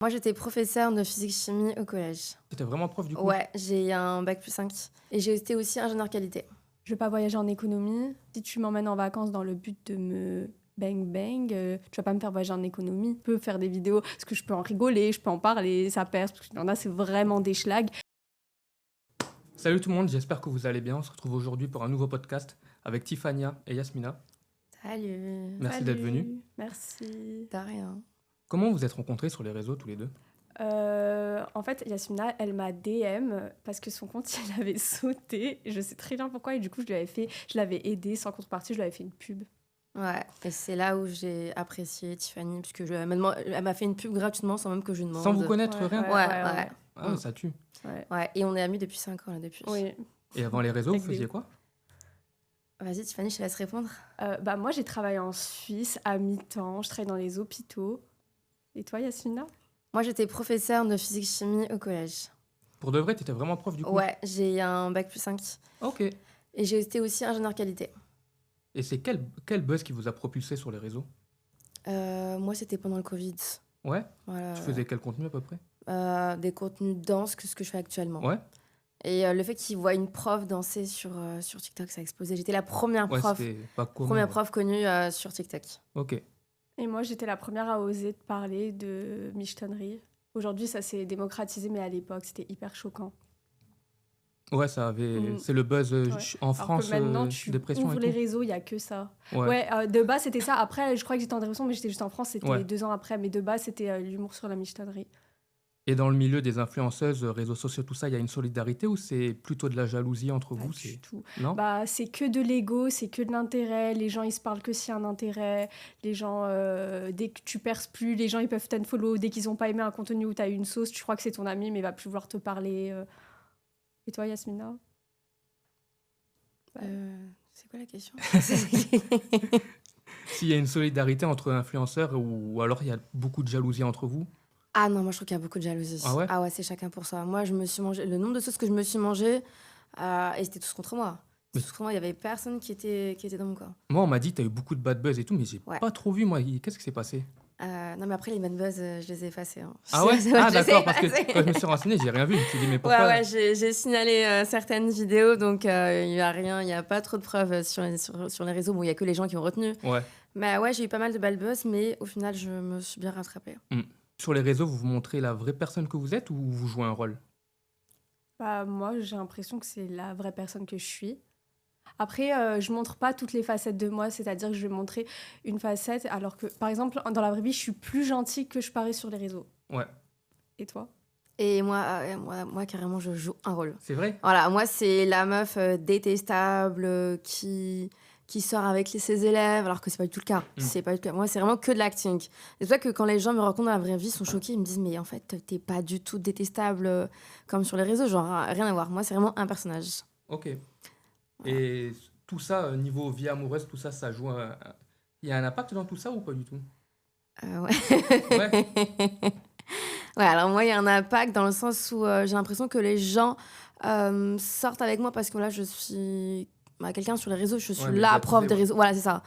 Moi, j'étais professeure de physique-chimie au collège. T'étais vraiment prof du coup? Ouais, j'ai un bac+5. Et j'ai été aussi ingénieur qualité. Je veux pas voyager en économie. Si tu m'emmènes en vacances dans le but de me tu vas pas me faire voyager en économie. Je peux faire des vidéos, parce que je peux en rigoler, je peux en parler, ça perce, parce que là, c'est vraiment des schlags. Salut tout le monde, j'espère que vous allez bien. On se retrouve aujourd'hui pour un nouveau podcast avec Tiffania et Yasmina. Salut. Merci d'être venus. Merci. T'as rien. Comment vous êtes rencontrés sur les réseaux tous les deux? En fait, Yasmina, elle m'a DM parce que son compte, il avait sauté. Je sais très bien pourquoi. Et du coup, je l'avais aidée sans contrepartie. Je lui avais fait une pub. Ouais, et c'est là où j'ai apprécié Tiffany, parce que elle m'a fait une pub gratuitement sans même que je demande. Sans vous connaître, Ouais, rien? Ouais. Ah, ça tue. Ouais. Ouais, et on est amis depuis 5 ans là, depuis. Oui. Et avant les réseaux, vous Avec des- faisiez quoi? Vas-y, Tiffany, je te laisse répondre. Moi, j'ai travaillé en Suisse à mi-temps. Je travaille dans les hôpitaux. Et toi, Yasmina? Moi, j'étais professeure de physique-chimie au collège. Pour de vrai, t'étais vraiment prof du coup? Ouais, j'ai un bac+5. Ok. Et j'ai été aussi ingénieur qualité. Et c'est quel buzz qui vous a propulsé sur les réseaux? Moi, c'était pendant le Covid. Ouais? Voilà. Tu faisais quel contenu à peu près? Des contenus de danse que ce que je fais actuellement. Ouais? Et le fait qu'ils voient une prof danser sur TikTok, ça a explosé. J'étais la première Ouais, prof, c'était pas commun. première ouais. prof connue sur TikTok. Ok. Et moi, j'étais la première à oser te parler de michetonnerie. Aujourd'hui, ça s'est démocratisé, mais à l'époque, c'était hyper choquant. Ouais, ça avait. Mm. C'est le buzz Ouais. en Alors France, que maintenant, tu dépression ouvres et les tout. réseaux, il n'y a que ça. Ouais. Ouais, de base, c'était ça. Après, je crois que j'étais en dépression, mais j'étais juste en France. C'était Ouais. 2 ans après. Mais de base, c'était l'humour sur la michetonnerie. Et dans le milieu des influenceuses, réseaux sociaux, tout ça, il y a une solidarité ou c'est plutôt de la jalousie entre Pas vous? du tout. Non? C'est que de l'ego, c'est que de l'intérêt. Les gens, ils se parlent que s'il y a un intérêt. Les gens, dès que tu perces plus, les gens, ils peuvent t'unfollow. Dès qu'ils n'ont pas aimé un contenu où tu as eu une sauce, tu crois que c'est ton ami, mais il va plus vouloir te parler. Et toi, Yasmina? C'est quoi la question? S'il y a une solidarité entre influenceurs ou alors il y a beaucoup de jalousie entre vous? Ah non, moi je trouve qu'il y a beaucoup de jalousie. Ah ouais? Ah ouais, c'est chacun pour soi. Moi, je me suis mangé le nombre de sauces que je me suis mangé, et c'était tous contre moi. Mais- Tous contre moi, il y avait personne qui était dans mon corps. Moi, on m'a dit que tu as eu beaucoup de bad buzz et tout, mais j'ai Ouais. pas trop vu, moi. Qu'est-ce qui s'est passé? Non, mais après, les bad buzz, je les ai effacés. Hein. Ah ouais? Je les ai Ah d'accord, parce que effacés. quand je me suis renseigné, j'ai rien vu. Je me suis dit, mais pourquoi? Ouais, j'ai signalé certaines vidéos, donc il y a rien, il y a pas trop de preuves sur les réseaux. Bon, il y a que les gens qui ont retenu. Ouais. Mais ouais, j'ai eu pas mal de bad buzz, mais au final, je me suis bien rattrapée. Sur les réseaux, vous vous montrez la vraie personne que vous êtes ou vous jouez un rôle? Moi, j'ai l'impression que c'est la vraie personne que je suis. Après, je montre pas toutes les facettes de moi, c'est-à-dire que je vais montrer une facette, alors que, par exemple, dans la vraie vie, je suis plus gentille que je parais sur les réseaux. Ouais. Et toi? Et moi, carrément, je joue un rôle. C'est vrai? Voilà, moi, c'est la meuf détestable qui sort avec ses élèves, alors que c'est pas du tout le cas. C'est pas du tout le cas. Moi, c'est vraiment que de l'acting. C'est pour ça que quand les gens me rencontrent dans la vraie vie, ils sont choqués. Ils me disent, mais en fait, t'es pas du tout détestable comme sur les réseaux. Genre, rien à voir. Moi, c'est vraiment un personnage. Ok. Et tout ça, niveau vie amoureuse, tout ça, ça joue Il y a un impact dans tout ça ou pas du tout? Ouais. Ouais. Ouais, alors moi, il y a un impact dans le sens où j'ai l'impression que les gens sortent avec moi parce que là, je suis quelqu'un sur les réseaux, je suis Ouais, la médiatisé, prof des ouais. réseaux. Voilà, c'est ça.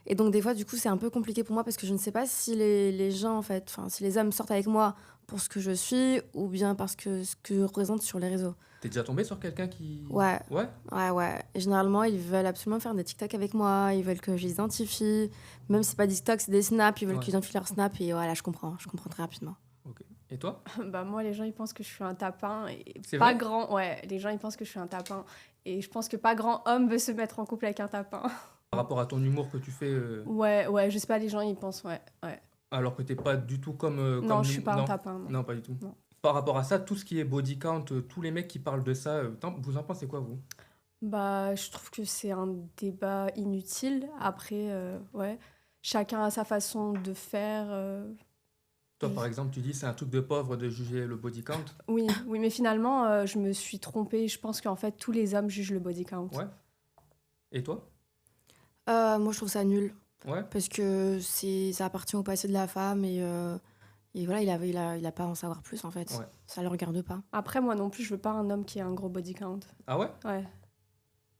Et donc, des fois, du coup, c'est un peu compliqué pour moi parce que je ne sais pas si les gens, en fait, si les hommes sortent avec moi pour ce que je suis ou bien parce que ce que je représente sur les réseaux. T'es déjà tombé sur quelqu'un qui... Ouais. Ouais? Ouais. Et généralement, ils veulent absolument faire des TikTok avec moi, ils veulent que je les identifie. Même si c'est pas des TikTok, c'est des snaps, ils veulent Ouais. que j'identifie leur snap. Et voilà, je comprends très rapidement. Ok. Et toi? Moi, les gens, ils pensent que je suis un tapin. Et C'est pas vrai? grand. Ouais, les gens, ils pensent que je suis un tapin. Et je pense que pas grand homme veut se mettre en couple avec un tapin. Par rapport à ton humour que tu fais, Ouais, je sais pas, les gens, ils pensent, ouais. alors que t'es pas du tout comme... Non, comme je suis nous. pas un Non. tapin. Non. Non, pas du tout. Non. Par rapport à ça, tout ce qui est body count, tous les mecs qui parlent de ça, vous en pensez quoi, vous? Je trouve que c'est un débat inutile. Après, ouais, chacun a sa façon de faire. Toi, par exemple, tu dis c'est un truc de pauvre de juger le body count. Oui, mais finalement, je me suis trompée. Je pense qu'en fait, tous les hommes jugent le body count. Ouais. Et toi? Moi, je trouve ça nul. Ouais. Parce que ça appartient au passé de la femme et voilà, il a pas à en savoir plus en fait. Ouais. Ça le regarde pas. Après, moi non plus, je veux pas un homme qui a un gros body count. Ah ouais? Ouais.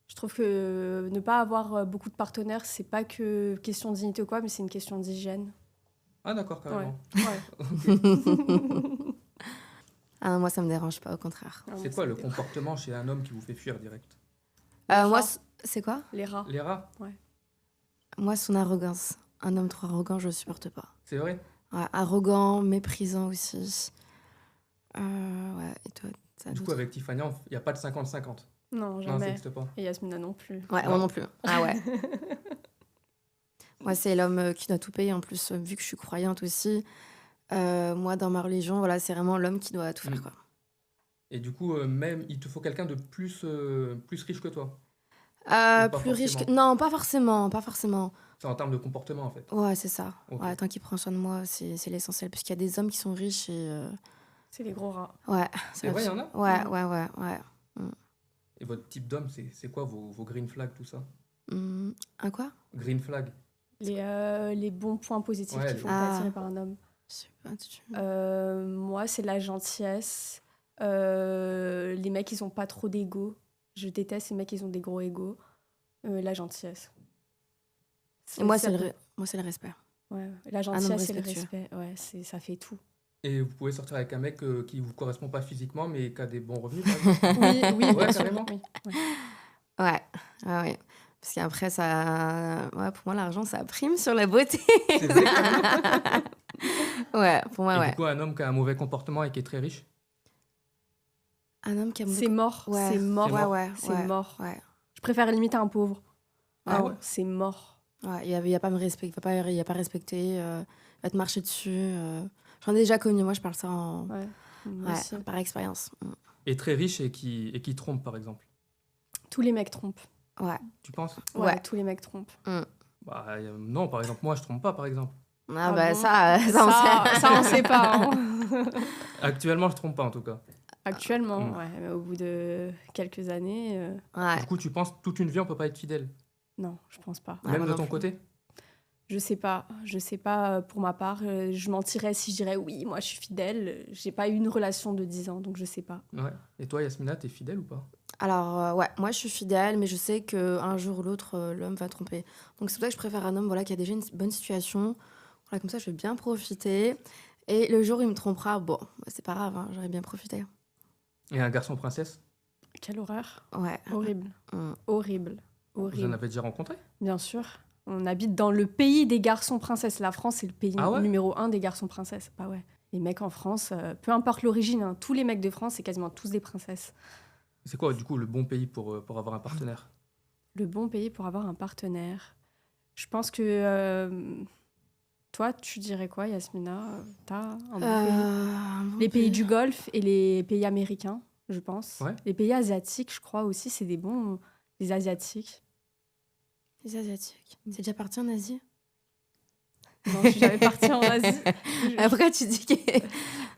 Je trouve que ne pas avoir beaucoup de partenaires, c'est pas que question de dignité ou quoi, mais c'est une question d'hygiène. Ah d'accord, carrément. Ouais. Ah, moi, ça me dérange pas, au contraire. Ah, C'est ça quoi me le dérange. comportement chez un homme qui vous fait fuir direct? Les Moi, rats. c'est quoi? Les rats. Les rats, Moi, son arrogance. Un homme trop arrogant, je supporte pas. c'est vrai? Ouais, arrogant, méprisant aussi. Ouais, et toi, t'as Du coup, d'autres? avec Tiffany, il n'y a pas de 50-50. Non, Non, ça jamais. n'existe pas. Et Yasmina non plus. Ouais, Non. moi non plus. Ah ouais. Moi, c'est l'homme qui doit tout payer. En plus, vu que je suis croyante aussi, moi, dans ma religion, voilà, c'est vraiment l'homme qui doit tout faire, Mm. quoi. Et du coup, même, il te faut quelqu'un de plus riche que toi. Ou pas Plus riche que... forcément. Non, pas forcément, pas forcément. C'est en termes de comportement, en fait. Ouais, c'est ça. Ok. Ouais, tant qu'il prend soin de moi, c'est l'essentiel. Parce qu'il y a des hommes qui sont riches et... C'est les gros rats. Ouais, C'est vrai, il y en a? Ouais, Mhm. ouais. Et votre type d'homme, c'est quoi vos green flags, tout ça? Un quoi? Green flag. Les bons points positifs Ouais, qui les- font Ah. t'attirer par un homme. Je sais pas, Moi, c'est la gentillesse. Les mecs, ils ont pas trop d'ego. Je déteste les mecs, ils ont des gros égos. La gentillesse. Et moi, ça- moi, c'est le respect. Ouais, la gentillesse et le respectueux. respect. Ouais, ça fait tout. Et vous pouvez sortir avec un mec qui vous correspond pas physiquement, mais qui a des bons revenus, par exemple? Oui, oui, Ouais, bien sûr. carrément. Oui, ouais. Ouais, ouais. Parce qu'après, ça... Ouais, pour moi, l'argent, ça prime sur la beauté. C'est vrai, carrément. Ouais, pour moi, Et ouais. du coup, un homme qui a un mauvais comportement et qui est très riche? Un homme qui a C'est mort. Ouais, C'est mort. C'est mort. ouais, C'est ouais, mort. ouais. Je préfère limite un pauvre. Ah Ah, ouais? c'est mort. Ouais, il y a pas à me respecter, il y a pas respecté, il va te marcher dessus. J'en ai déjà connu, moi, je parle ça Ouais, moi ouais, aussi. par expérience. Et très riche et qui trompe, par exemple. Tous les mecs trompent. Ouais. Tu penses? Ouais, Ouais. tous les mecs trompent. Bah, non, par exemple, moi, je trompe pas, par exemple. Ah, Ah bah bon ça, on sait. Ça, on sait pas. Hein. Actuellement, je trompe pas, en tout cas. Actuellement, Mm. ouais, mais au bout de quelques années, Ouais. Du coup, tu penses toute une vie, on peut pas être fidèle? non, je pense pas. Ouais, Même moi de non ton plus. côté? Je sais pas pour ma part. Je mentirais si je dirais oui, moi je suis fidèle. J'ai pas eu une relation de 10 ans, donc je sais pas. Ouais. Et toi, Yasmina, t'es fidèle ou pas? Alors, ouais, moi, je suis fidèle, mais je sais qu'un jour ou l'autre, l'homme va tromper. Donc, c'est pour ça que je préfère un homme voilà, qui a déjà une bonne situation. Voilà, comme ça, je vais bien profiter. Et le jour où il me trompera, bon, bah, c'est pas grave, hein, j'aurais bien profité. Et un garçon princesse? Quelle horreur. Ouais. Horrible. Mm. Horrible. Vous en Horrible. avez déjà rencontré? Bien sûr. On habite dans le pays des garçons princesses. La France, c'est le pays Ah ouais? numéro 1 des garçons princesses. Bah ouais. Les mecs en France, peu importe l'origine, hein, tous les mecs de France, c'est quasiment tous des princesses. C'est quoi, du coup, le bon pays pour avoir un partenaire? Le bon pays pour avoir un partenaire. Je pense que toi, tu dirais quoi, Yasmina? T'as un bon pays? Un bon Les pays pays. du Golfe et les pays américains, je pense. Ouais. Les pays asiatiques, je crois aussi, c'est des bons. Les Asiatiques. Les Asiatiques. C'est déjà parti en Asie? Non, je suis jamais partie en Asie. Après, tu dis que...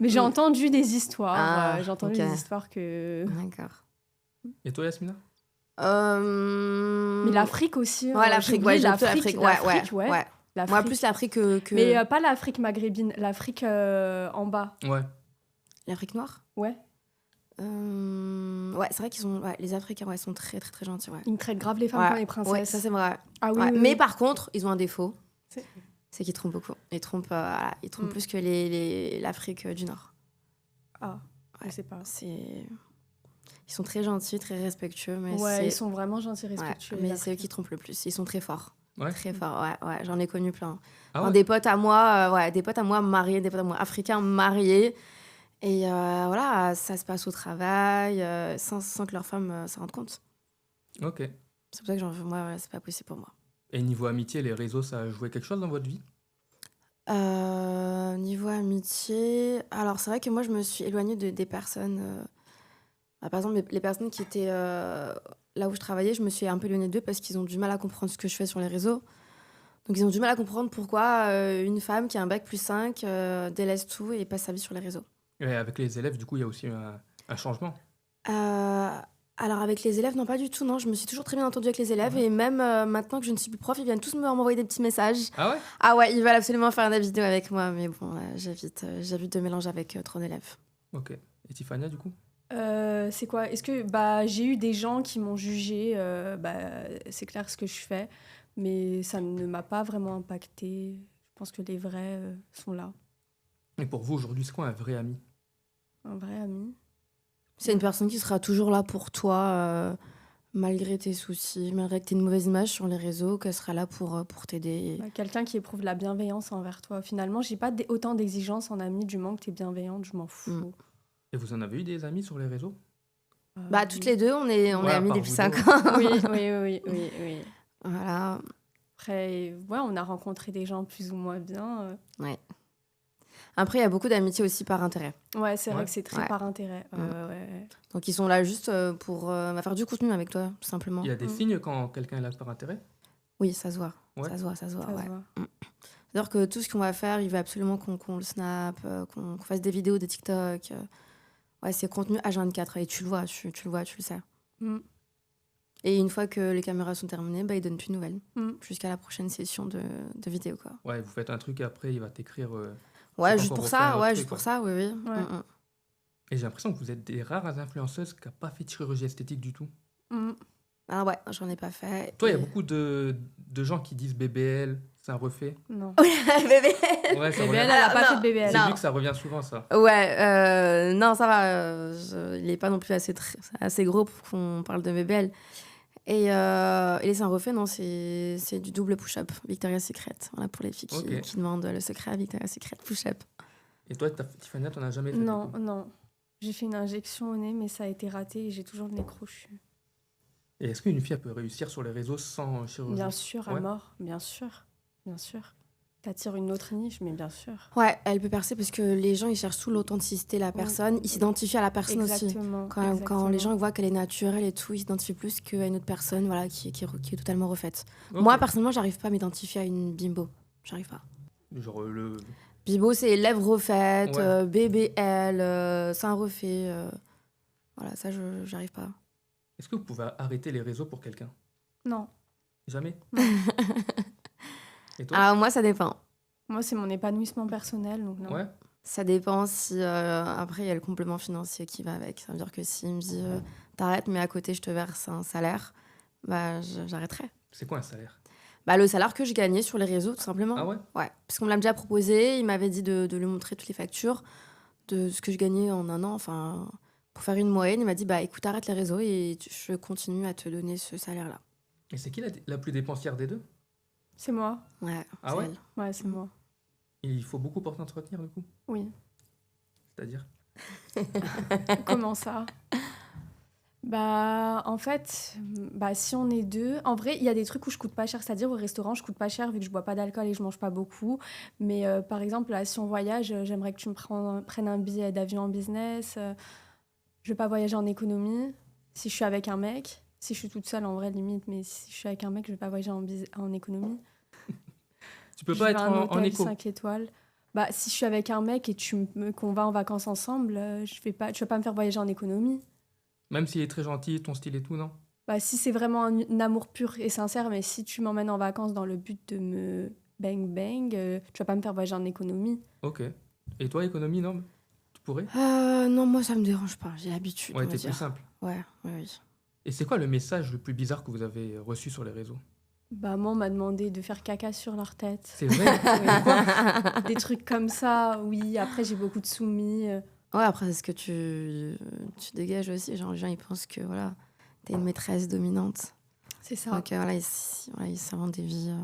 Mais j'ai entendu des histoires. Ah, j'ai entendu ok. des histoires que. D'accord. Et toi, Yasmina? Mais l'Afrique aussi. Ouais, j'ai l'Afrique, oublié ouais, j'ai l'Afrique, l'Afrique, ouais. Moi, L'Afrique. plus l'Afrique que... Mais pas l'Afrique maghrébine, l'Afrique en bas. Ouais. L'Afrique noire? Ouais. Ouais, c'est vrai qu'ils sont... Ouais, les Africains, ouais, sont très, très, très gentils, ouais. Ils me traitent grave les femmes Ouais, comme les princesses. ouais, ça, c'est vrai. Ah oui, Ouais, oui, mais oui. par contre, ils ont un défaut. C'est- C'est qu'ils trompent beaucoup. Ils trompent Mm. plus que l'Afrique du Nord. Ah, Ouais. je sais pas. Ils sont très gentils, très respectueux, mais Ouais, ils sont vraiment gentils, ouais, respectueux. les mais c'est eux Africains. qui trompent le plus. Ils sont très forts. Ouais. Très forts, ouais. J'en ai connu plein. Ah Enfin, ouais? des potes à moi, des potes à moi mariés, des potes à moi africains mariés. Et voilà, ça se passe au travail, sans que leur femme s'en rende compte. Ok. C'est pour ça que moi, c'est pas possible pour moi. Et niveau amitié, les réseaux, ça a joué quelque chose dans votre vie? Niveau amitié, alors c'est vrai que moi je me suis éloignée des personnes. Par exemple, les personnes qui étaient là où je travaillais, je me suis un peu éloignée d'eux parce qu'ils ont du mal à comprendre ce que je fais sur les réseaux. Donc ils ont du mal à comprendre pourquoi une femme qui a un bac plus 5 délaisse tout et passe sa vie sur les réseaux. Et avec les élèves, du coup, il y a aussi un changement. Alors avec les élèves, non pas du tout, non. Je me suis toujours très bien entendue avec les élèves et même maintenant que je ne suis plus prof, ils viennent tous m'envoyer des petits messages. Ah ouais? Ah ouais, ils veulent absolument faire des vidéos avec moi, mais bon, j'évite de mélanger avec trop d'élèves. Ok. Et Tiffania, du coup? C'est quoi? Est-ce que j'ai eu des gens qui m'ont jugé, c'est clair ce que je fais, mais ça ne m'a pas vraiment impacté. Je pense que les vrais sont là. Et pour vous, aujourd'hui, c'est quoi un vrai ami? Un vrai ami. C'est une personne qui sera toujours là pour toi, malgré tes soucis, malgré que tu aies une mauvaise image sur les réseaux, qu'elle sera là pour t'aider. Bah, quelqu'un qui éprouve de la bienveillance envers toi. Finalement, j'ai pas autant d'exigences en ami du moment que tu es bienveillante, je m'en fous. Et vous en avez eu des amis sur les réseaux? Bah, toutes les deux, on est Ouais, à amis part depuis vous 5 deux. ans. Oui. Voilà. Après, ouais, on a rencontré des gens plus ou moins bien. Ouais. Après, il y a beaucoup d'amitiés aussi par intérêt. Ouais, c'est vrai Ouais. que c'est très Ouais. par intérêt. Mm. Ouais. Donc, ils sont là juste pour faire du contenu avec toi, tout simplement. Il y a des signes quand quelqu'un est là par intérêt? Oui, ça se voit. Ouais. Ça se voit, Ça se ouais. voit. C'est-à-dire que tout ce qu'on va faire, il veut absolument qu'on le snap, qu'on fasse des vidéos, des TikTok. Ouais, c'est contenu H24. Et tu le vois, tu le sais. Mm. Et une fois que les caméras sont terminées, bah, ils donnent plus de nouvelles. Mm. Jusqu'à la prochaine session de vidéo, quoi. Ouais, vous faites un truc et après, il va t'écrire. Ouais, c'est juste quand on pour refait ça, un autre ouais, truc, juste pour quoi. ça, oui. Ouais. Et j'ai l'impression que vous êtes des rares influenceuses qui n'ont pas fait de chirurgie esthétique du tout. Mm. Ah ouais, j'en ai pas fait. Toi, il y a Et- beaucoup de gens qui disent BBL, c'est un refait. Non. Bébé. Ouais, ça BBL, revient. elle a pas Non, fait de BBL. J'ai non. vu que ça revient souvent, ça. Ouais, non, ça va. Il est pas non plus assez gros pour qu'on parle de BBL. Et c'est un refait, non, c'est du double push-up, Victoria's Secret. Voilà, pour les filles Ok. qui demandent le secret à Victoria's Secret, push-up. Et toi, Tiffany, t'en as jamais fait du Non, coup? non. J'ai fait une injection au nez, mais ça a été raté et j'ai toujours le nez crochu. Et est-ce qu'une fille elle peut réussir sur les réseaux sans chirurgie? Bien sûr, à Ouais. mort. Bien sûr. T'attires une autre niche, mais bien sûr. Ouais, elle peut percer parce que les gens, ils cherchent tout l'authenticité de la personne. Ils s'identifient à la personne aussi. Exactement. Quand les gens voient qu'elle est naturelle et tout, ils s'identifient plus qu'à une autre personne voilà, qui est totalement refaite. Ok. Moi, personnellement, j'arrive pas à m'identifier à une bimbo. J'arrive pas. Genre Bimbo, c'est lèvres refaites, Ouais. BBL, sein refait. Voilà, ça, j'arrive pas. Est-ce que vous pouvez arrêter les réseaux pour quelqu'un? Non. Jamais? Et toi? Ah, moi, ça dépend. Moi, c'est mon épanouissement personnel, donc non. Ouais. Ça dépend si après il y a le complément financier qui va avec. Ça veut dire que s'il me dit t'arrêtes, mais à côté je te verse un salaire, bah j'arrêterai. C'est quoi un salaire? Bah le salaire que je gagnais sur les réseaux, tout simplement. Ah ouais? Ouais, parce qu'on me l'a déjà proposé, il m'avait dit de lui montrer toutes les factures de ce que je gagnais en un an, enfin pour faire une moyenne. Il m'a dit bah écoute arrête les réseaux et je continue à te donner ce salaire-là. Et c'est qui la plus dépensière des deux? C'est moi. Ouais. Ah c'est ouais elle. Ouais, c'est moi. Il faut beaucoup pour t'entretenir du coup? Oui. C'est-à-dire? Comment ça? Bah, en fait, si on est deux, en vrai, il y a des trucs où je coûte pas cher, c'est-à-dire au restaurant, je coûte pas cher vu que je bois pas d'alcool et je mange pas beaucoup. Mais par exemple, là, si on voyage, j'aimerais que tu me prennes un billet d'avion en business. Je vais pas voyager en économie. Si je suis avec un mec, si je suis toute seule, en vrai, limite, mais si je suis avec un mec, je vais pas voyager en économie. Tu peux Je pas vais être à un en hôtel éco. 5 étoiles. Bah, si je suis avec un mec et qu'on va en vacances ensemble, tu vas pas me faire voyager en économie. Même s'il est très gentil, ton style et tout, non? Bah, si c'est vraiment un amour pur et sincère, mais si tu m'emmènes en vacances dans le but de me bang, tu vas pas me faire voyager en économie. Ok. Et toi, économie, non? Tu pourrais? Non, moi ça me dérange pas, j'ai l'habitude. Ouais, on va t'es dire. plus simple. Ouais, oui. Et c'est quoi le message le plus bizarre que vous avez reçu sur les réseaux? Bah, moi, on m'a demandé de faire caca sur leur tête. C'est vrai? Oui. Des trucs comme ça, oui. Après, j'ai beaucoup de soumis. Ouais, après, c'est ce que tu dégages aussi. Genre, les gens, ils pensent que voilà, t'es une maîtresse dominante. C'est ça. Donc, voilà, ils s'inventent des vies.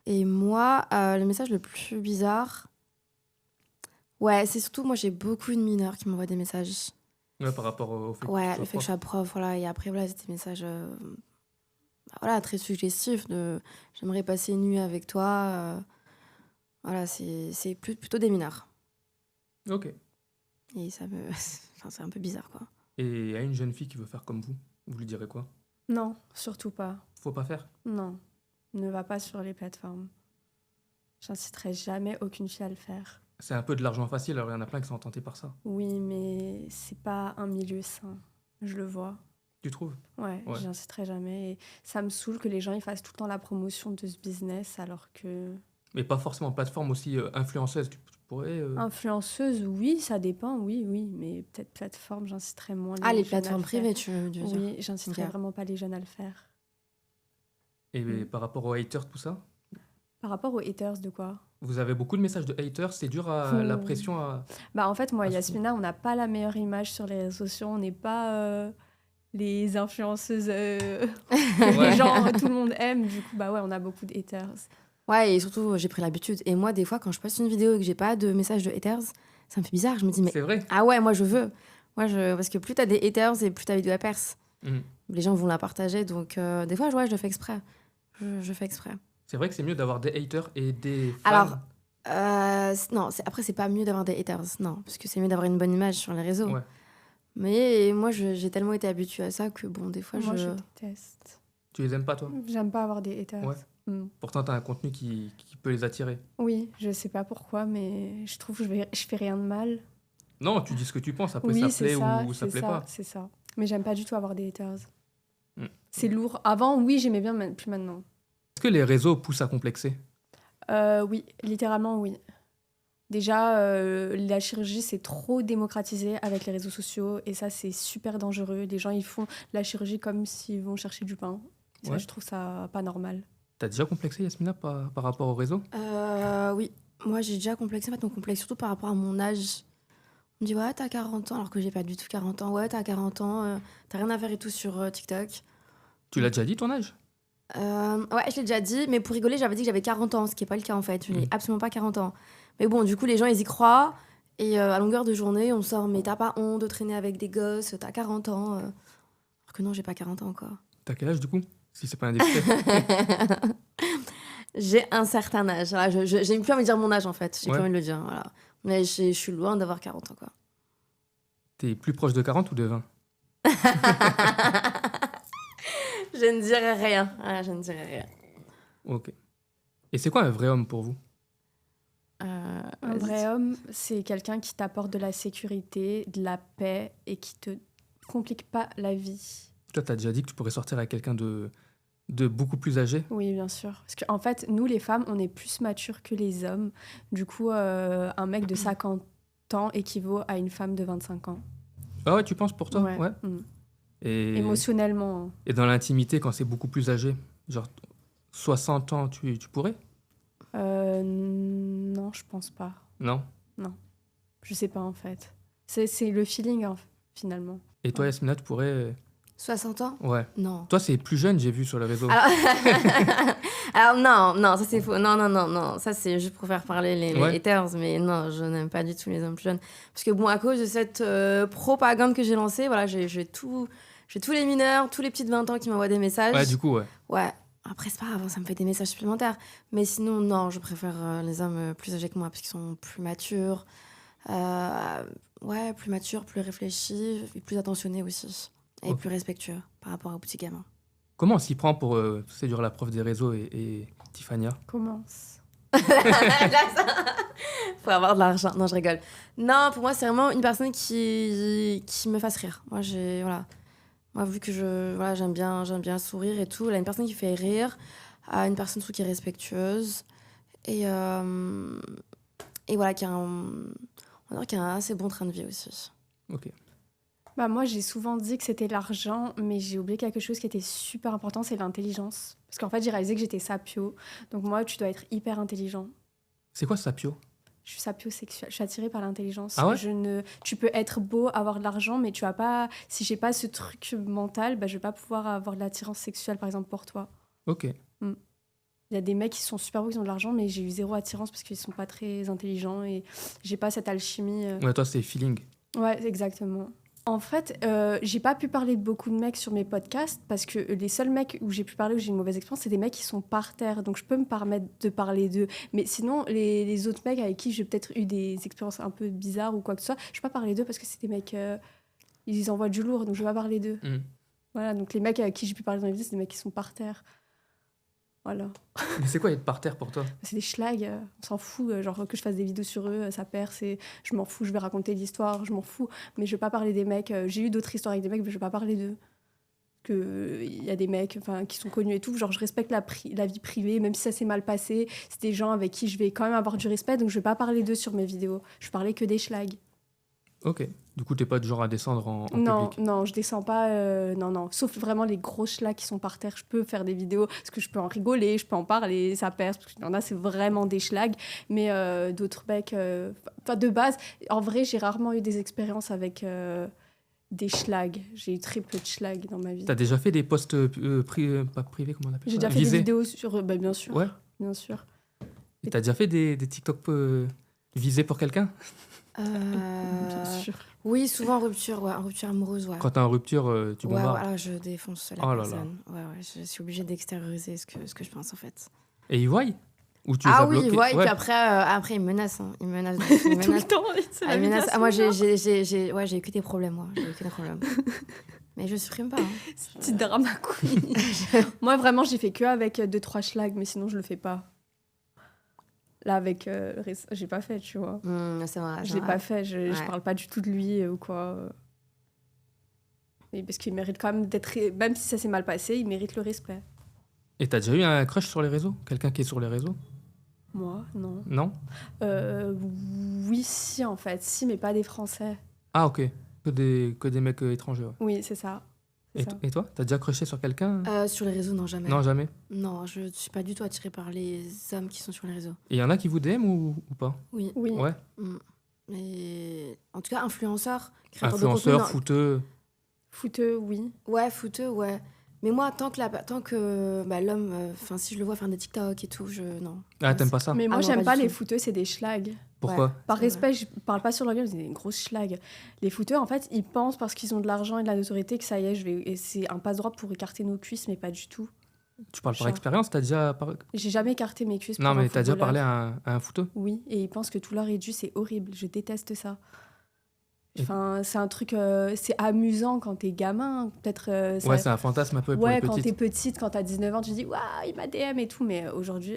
Et moi, le message le plus bizarre, ouais, c'est surtout, moi, j'ai beaucoup de mineurs qui m'envoient des messages. Ouais, par rapport au fait Ouais, que le tu fait que je sois sois prof, voilà. Et après, voilà, c'est des messages voilà, très suggestifs de j'aimerais passer une nuit avec toi. Voilà, c'est plutôt des mineurs. prof. Ok. Et ça me. Enfin, c'est un peu bizarre, quoi. Et à une jeune fille qui veut faire comme vous lui direz quoi? Non, surtout pas. Faut pas faire? Non, ne va pas sur les plateformes. J'inciterai jamais aucune fille à le faire. C'est un peu de l'argent facile, alors il y en a plein qui sont tentés par ça. Oui, mais c'est pas un milieu sain. Je le vois. Tu trouves? Ouais, Ouais. j'inciterai jamais. Et ça me saoule que les gens ils fassent tout le temps la promotion de ce business alors que... Mais pas forcément plateforme aussi influenceuse. Tu pourrais. Influenceuse, oui, ça dépend, oui. Mais peut-être plateforme, j'inciterai moins les Ah, les jeunes à le plateformes faire. privées, tu veux dire. Oui, j'inciterai Ok. vraiment pas les jeunes à le faire. Et par rapport aux haters, tout ça? Par rapport aux haters de quoi? Vous avez beaucoup de messages de haters, c'est dur la pression à... Bah, en fait, moi et Ah, Yasmina, on n'a pas la meilleure image sur les réseaux sociaux. On n'est pas les influenceuses que les gens, tout le monde aime. Du coup, bah ouais, on a beaucoup de haters. Ouais, et surtout, j'ai pris l'habitude. Et moi, des fois, quand je poste une vidéo et que j'ai pas de message de haters, ça me fait bizarre. Je me dis, mais C'est vrai. ah ouais, moi, je veux. Parce que plus t'as des haters et plus ta vidéo elle perce. Mhm. Les gens vont la partager. Donc, des fois, ouais, je le fais exprès. Je fais exprès. C'est vrai que c'est mieux d'avoir des haters et des fans. Alors, non, après, c'est pas mieux d'avoir des haters. Non, parce que c'est mieux d'avoir une bonne image sur les réseaux. Ouais. Mais moi, j'ai tellement été habituée à ça que, bon, des fois, Moi, je déteste. Tu les aimes pas, toi? J'aime pas avoir des haters. Ouais. Pourtant, t'as un contenu qui peut les attirer. Oui, je sais pas pourquoi, mais je trouve que je fais rien de mal. Non, tu dis ce que tu penses, après Oui, ça c'est plaît ça, ou ça c'est plaît ça, pas. c'est ça. Mais j'aime pas du tout avoir des haters. Mm. C'est lourd. Avant, oui, j'aimais bien, mais plus maintenant. Est-ce que les réseaux poussent à complexer? Oui, littéralement, oui. Déjà, la chirurgie, c'est trop démocratisé avec les réseaux sociaux et ça, c'est super dangereux. Les gens, ils font la chirurgie comme s'ils vont chercher du pain. Et ça, Ouais. je trouve ça pas normal. T'as déjà complexé, Yasmina, par rapport au réseau? Oui, moi, j'ai déjà complexé. En fait, on complexe surtout par rapport à mon âge. On me dit, ouais, t'as 40 ans, alors que j'ai pas du tout 40 ans. Ouais, t'as 40 ans, t'as rien à faire et tout sur TikTok. Tu l'as déjà dit, ton âge? Ouais, je l'ai déjà dit, mais pour rigoler, j'avais dit que j'avais 40 ans, ce qui n'est pas le cas en fait. Je n'ai Mm. absolument pas 40 ans. Mais bon, du coup, les gens, ils y croient. Et à longueur de journée, on sort, mais t'as pas honte de traîner avec des gosses, t'as 40 ans. Alors que non, j'ai pas 40 ans encore. T'as quel âge, du coup? Si c'est pas indiscret. J'ai un certain âge. Voilà, j'ai plus envie de dire mon âge en fait. J'ai Ouais. plus envie de le dire. Voilà. Mais je suis loin d'avoir 40 ans, quoi. T'es plus proche de 40 ou de 20? Je ne dirai rien. Voilà, je ne dirai rien. Ok. Et c'est quoi un vrai homme pour vous? Un Vas-y. vrai homme, c'est quelqu'un qui t'apporte de la sécurité, de la paix et qui te complique pas la vie. Toi, t'as déjà dit que tu pourrais sortir avec quelqu'un de beaucoup plus âgé? Oui, bien sûr. Parce qu'en fait, nous, les femmes, on est plus matures que les hommes. Du coup, un mec de 50 ans équivaut à une femme de 25 ans. Ah ouais, tu penses pour toi? Ouais. Mm. Et, Émotionnellement. Hein. et dans l'intimité, quand c'est beaucoup plus âgé, genre 60 ans, tu pourrais? Non, je pense pas. Non? Je sais pas, en fait. C'est le feeling, hein, finalement. Et toi, Ouais. Yasmina, tu pourrais... 60 ans? Ouais. Non. Toi, c'est plus jeune, j'ai vu sur les réseaux. Alors non, ça c'est faux. Non. Ça c'est juste pour faire parler les Ouais. haters, mais non, je n'aime pas du tout les hommes plus jeunes. Parce que bon, à cause de cette propagande que j'ai lancée, voilà, j'ai tous les mineurs, tous les petits de 20 ans qui m'envoient des messages. Ouais, du coup, ouais. Ouais. Après, c'est pas grave, ça me fait des messages supplémentaires. Mais sinon, non, je préfère les hommes plus âgés que moi parce qu'ils sont plus matures. Ouais, plus matures, plus réfléchis et plus attentionnés aussi. Et Oh. plus respectueux par rapport aux petits gamins. Comment on s'y prend pour séduire la prof des réseaux et Tiffania? Commence. Faut avoir de l'argent. Non, je rigole. Non, pour moi, c'est vraiment une personne qui me fasse rire. Voilà. Moi, vu que j'aime bien sourire et tout, là, une personne qui fait rire, une personne surtout qui est respectueuse et voilà, on va dire qui a un assez bon train de vie aussi. Ok. Bah, moi, j'ai souvent dit que c'était l'argent, mais j'ai oublié quelque chose qui était super important, c'est l'intelligence. Parce qu'en fait, j'ai réalisé que j'étais sapio. Donc moi, tu dois être hyper intelligent. C'est quoi sapio? Je suis sapiosexuelle. Je suis attirée par l'intelligence. Ah ouais? Tu peux être beau, avoir de l'argent, mais tu vas pas. Si j'ai pas ce truc mental, bah, je vais pas pouvoir avoir de l'attirance sexuelle, par exemple, pour toi. Ok. Il y a des mecs qui sont super beaux, qui ont de l'argent, mais j'ai eu zéro attirance parce qu'ils sont pas très intelligents et j'ai pas cette alchimie. Ouais, toi, c'est feeling. Ouais, exactement. En fait, j'ai pas pu parler de beaucoup de mecs sur mes podcasts parce que les seuls mecs où j'ai pu parler, où j'ai une mauvaise expérience, c'est des mecs qui sont par terre. Donc je peux me permettre de parler d'eux. Mais sinon, les autres mecs avec qui j'ai peut-être eu des expériences un peu bizarres ou quoi que ce soit, je peux pas parler d'eux parce que c'est des mecs. Ils envoient du lourd, donc je vais pas parler d'eux. Voilà, donc les mecs avec qui j'ai pu parler dans les vidéos, c'est des mecs qui sont par terre. Voilà. Mais c'est quoi être par terre pour toi? C'est des schlags, on s'en fout. Genre que je fasse des vidéos sur eux, ça perce. Je m'en fous, je vais raconter l'histoire, je m'en fous. Mais je vais pas parler des mecs. J'ai eu d'autres histoires avec des mecs, mais je vais pas parler d'eux. Il y a des mecs qui sont connus et tout. Genre, je respecte la vie privée, même si ça s'est mal passé. C'est des gens avec qui je vais quand même avoir du respect, donc je vais pas parler d'eux sur mes vidéos. Je parlais que des schlags. Ok. Du coup, t'es pas du genre à descendre en Non, public. non, je descends pas. Non, non. Sauf vraiment les gros schlags qui sont par terre. Je peux faire des vidéos parce que je peux en rigoler, je peux en parler, ça perce. Parce qu'il y en a, c'est vraiment des schlags. Mais d'autres mecs. Enfin, de base, en vrai, j'ai rarement eu des expériences avec des schlags. J'ai eu très peu de schlags dans ma vie. T'as déjà fait des posts pas privés, comment on appelle J'ai ça? déjà fait Visés. des vidéos sur. Bah, bien sûr. Ouais. Bien sûr. Et t'as déjà fait des TikTok visés pour quelqu'un? Bien Euh, sûr. Oui, souvent en rupture, ouais, en rupture amoureuse, ouais. Quand t'es en rupture, tu Ouais, bombardes. voilà, je défonce la Oh là là. personne. Ouais, ouais, je suis obligée d'extérioriser ce que je pense en fait. Et ils voient? Ou tu les Ah as oui, bloqués? ouais, et Ouais. puis après ils me menacent. Hein. Ils me menacent. Ils me Tout le menacent. temps, c'est Ah, la ils me vie de la menacent. Ah, moi, semaine. j'ai eu que des problèmes, moi. J'ai eu que des problèmes. Mais je supprime pas. Hein. Petit drama queen. Moi, vraiment, j'ai fait que avec 2-3 schlags, mais sinon, je le fais pas. Là, avec j'ai pas fait, tu vois. C'est vrai. Je c'est l'ai vrai. pas fait, je Ouais. parle pas du tout de lui ou quoi. Et parce qu'il mérite quand même d'être. Même si ça s'est mal passé, il mérite le respect. Et t'as déjà eu un crush sur les réseaux? Quelqu'un qui est sur les réseaux? Moi, non. Non? Oui, si, en fait. Si, mais pas des Français. Ah, ok. Que des mecs étrangers, ouais. Oui, c'est ça. C'est ça. Et toi? T'as déjà crushé sur quelqu'un? Sur les réseaux, non, jamais. Non, jamais. Non, je ne suis pas du tout attirée par les hommes qui sont sur les réseaux. Et il y en a qui vous DM ou pas? Oui. Oui. Ouais. Mais en tout cas, influenceurs, créateurs de Influenceurs, contenu. footeux. Footeux, oui. Ouais, footeux, ouais. Mais moi, tant que l'homme, si je le vois faire des TikTok et tout, non. Ah, Ouais, t'aimes c'est- pas ça? Mais moi, non, j'aime pas pas du les tout. footeux, c'est des schlags. Pourquoi? Ouais. Par C'est respect, je parle pas sur leur gueule, c'est des grosses schlags. Les footeux, en fait, ils pensent parce qu'ils ont de l'argent et de la notoriété que ça y est, et c'est un passe-droit pour écarter nos cuisses, mais pas du tout. Tu parles par Genre. expérience? T'as déjà J'ai jamais écarté mes cuisses pour Non, un mais t'as déjà footballeur. parlé à un footeux? Oui, et ils pensent que tout leur est dû, c'est horrible. Je déteste ça. Et- Enfin, c'est un truc, c'est amusant quand t'es gamin. Peut-être. Ouais, c'est un fantasme un peu pour les Ouais, quand petites. t'es petite, quand t'as 19 ans, tu te dis, waouh, il m'a DM et tout, mais aujourd'hui,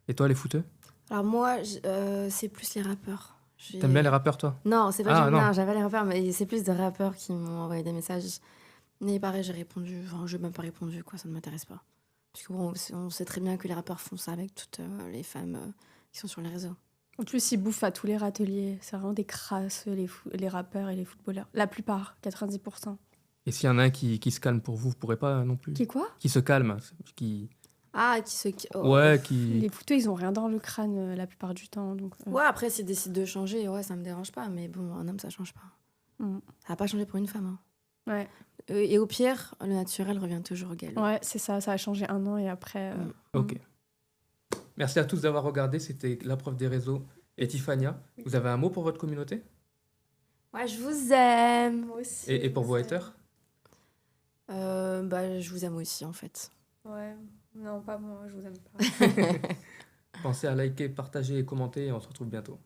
Et toi, les footeux? Alors moi, c'est plus les rappeurs. T'aimes bien les rappeurs, toi? Non, c'est pas Ah, que non. j'aime bien les rappeurs, mais c'est plus des rappeurs qui m'ont envoyé des messages. Mais pareil, j'ai répondu. Enfin, je n'ai même pas répondu, quoi, ça ne m'intéresse pas. Parce que bon, on sait très bien que les rappeurs font ça avec toutes les femmes qui sont sur les réseaux. en plus, ils bouffent à tous les râteliers. C'est vraiment des crasseux, les rappeurs et les footballeurs. La plupart, 90%. Et s'il y en a un qui se calme pour vous, vous pourrez pas non plus? Qui quoi? Qui se calme? Qui... Ah, oh. Ouais, qui... Les footeux, ils ont rien dans le crâne la plupart du temps. Donc, Ouais, après, s'ils décident de changer, ouais, ça me dérange pas. Mais bon, un homme, ça change pas. Mm. Ça va pas changer pour une femme. Hein. Ouais. Et au pire, le naturel revient toujours au galop. Ouais, c'est ça. Ça a changé un an et après. Ok. Merci à tous d'avoir regardé. C'était La Preuve des réseaux et Tiffania. Vous avez un mot pour votre communauté? Ouais, je vous aime. Moi aussi. Et pour vos haters? Je vous aime aussi, en fait. Ouais. Non, pas moi, je vous aime pas. Pensez à liker, partager et commenter et on se retrouve bientôt.